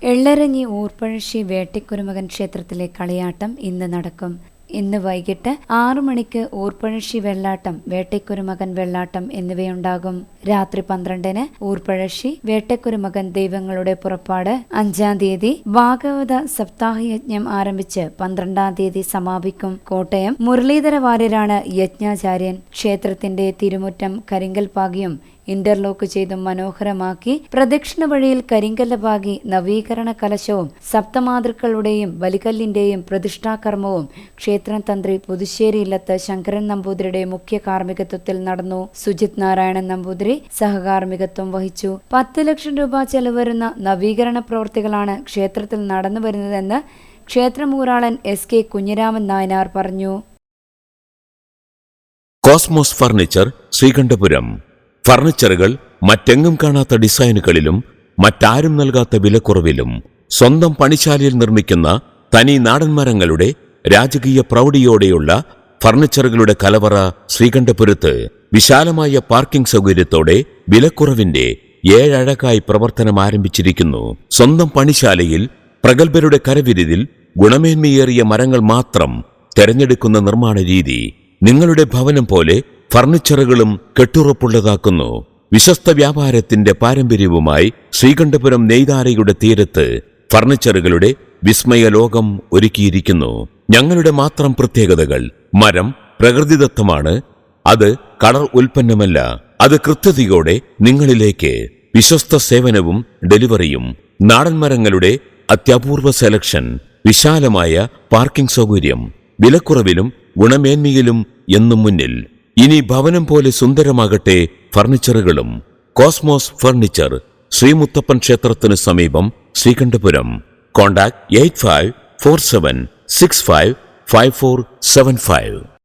എള്ളരഞ്ഞി ഊർപ്പഴശ്ശി വേട്ടക്കുരുമകൻ ക്ഷേത്രത്തിലെ കളിയാട്ടം ഇന്ന് നടക്കും. ഇന്ന് വൈകിട്ട് 6 മണിക്ക് ഊർപ്പഴശ്ശി വെള്ളാട്ടം, വേട്ടക്കുരുമകൻ വെള്ളാട്ടം എന്നിവയുണ്ടാകും. രാത്രി 12-ന് ഊർപ്പഴശ്ശി, വേട്ടക്കുരുമകൻ ദൈവങ്ങളുടെ പുറപ്പാട്. 5-ാം തീയതി ഭാഗവത സപ്താഹയജ്ഞം ആരംഭിച്ച് 12-ാം തീയതി സമാപിക്കും. കോട്ടയം മുരളീധര വാര്യരാണ് യജ്ഞാചാര്യൻ. ക്ഷേത്രത്തിന്റെ തിരുമുറ്റം കരിങ്കൽ പാകിയും ഇന്റർലോക്ക് ചെയ്തും മനോഹരമാക്കി. പ്രദക്ഷിണ വഴിയിൽ കരിങ്കല്ല് പാകി നവീകരണ കലശവും സപ്തമാതൃക്കളുടെയും ബലികല്ലിന്റെയും പ്രതിഷ്ഠാകർമ്മവും ക്ഷേത്രം തന്ത്രി പുതുശ്ശേരി ഇല്ലത്ത് ശങ്കരൻ നമ്പൂതിരിയുടെ മുഖ്യ കാർമ്മികത്വത്തിൽ നടന്നു. സുജിത് നാരായണൻ നമ്പൂതിരി സഹകാർമ്മികത്വം വഹിച്ചു. 10 ലക്ഷം രൂപ ചെലവ് വരുന്ന നവീകരണ പ്രവൃത്തികളാണ് ക്ഷേത്രത്തിൽ നടന്നു വരുന്നതെന്ന് ക്ഷേത്രമൂരാളൻ SK കുഞ്ഞിരാമൻ നായനാർ പറഞ്ഞു. Cosmos furniture, Sreekandapuram. ഫർണിച്ചറുകൾ മറ്റെങ്ങും കാണാത്ത ഡിസൈനുകളിലും മറ്റാരും നൽകാത്ത വിലക്കുറവിലും സ്വന്തം പണിശാലയിൽ നിർമ്മിക്കുന്ന തനി നാടൻ മരങ്ങളുടെ രാജകീയ പ്രൗഢിയോടെയുള്ള ഫർണിച്ചറുകളുടെ കലവറ ശ്രീകണ്ഠപുരത്ത്. വിശാലമായ പാർക്കിംഗ് സൗകര്യത്തോടെ വിലക്കുറവിന്റെ 7 അഴകായി പ്രവർത്തനം ആരംഭിച്ചിരിക്കുന്നു. സ്വന്തം പണിശാലയിൽ പ്രഗത്ഭരുടെ കരവിരുതിൽ ഗുണമേന്മയേറിയ മരങ്ങൾ മാത്രം തെരഞ്ഞെടുക്കുന്ന നിർമ്മാണ രീതി നിങ്ങളുടെ ഭവനം പോലെ ഫർണിച്ചറുകളും കെട്ടുറപ്പുള്ളതാക്കുന്നു. വിശ്വസ്ത വ്യാപാരത്തിന്റെ പാരമ്പര്യവുമായി ശ്രീകണ്ഠപുരം നെയ്താരയുടെ തീരത്ത് ഫർണിച്ചറുകളുടെ വിസ്മയ ലോകം ഒരുക്കിയിരിക്കുന്നു. ഞങ്ങളുടെ മാത്രം പ്രത്യേകതകൾ: മരം പ്രകൃതിദത്തമാണ്, അത് കളർ ഉൽപ്പന്നമല്ല, അത് കൃത്യതയോടെ നിങ്ങളിലേക്ക്. വിശ്വസ്ത സേവനവും ഡെലിവറിയും. നാടൻ മരങ്ങളുടെ അത്യപൂർവ സെലക്ഷൻ, വിശാലമായ പാർക്കിംഗ് സൗകര്യം, വിലക്കുറവിലും ഗുണമേന്മയിലും എന്നും മുന്നിൽ. ഇനി ഭവനം പോലെ സുന്ദരമാകട്ടെ ഫർണിച്ചറുകളും. കോസ്മോസ് ഫർണിച്ചർ, ശ്രീമുത്തപ്പൻ ക്ഷേത്രത്തിന് സമീപം, ശ്രീകണ്ഠപുരം. കോൺടാക്ട് 8547655475.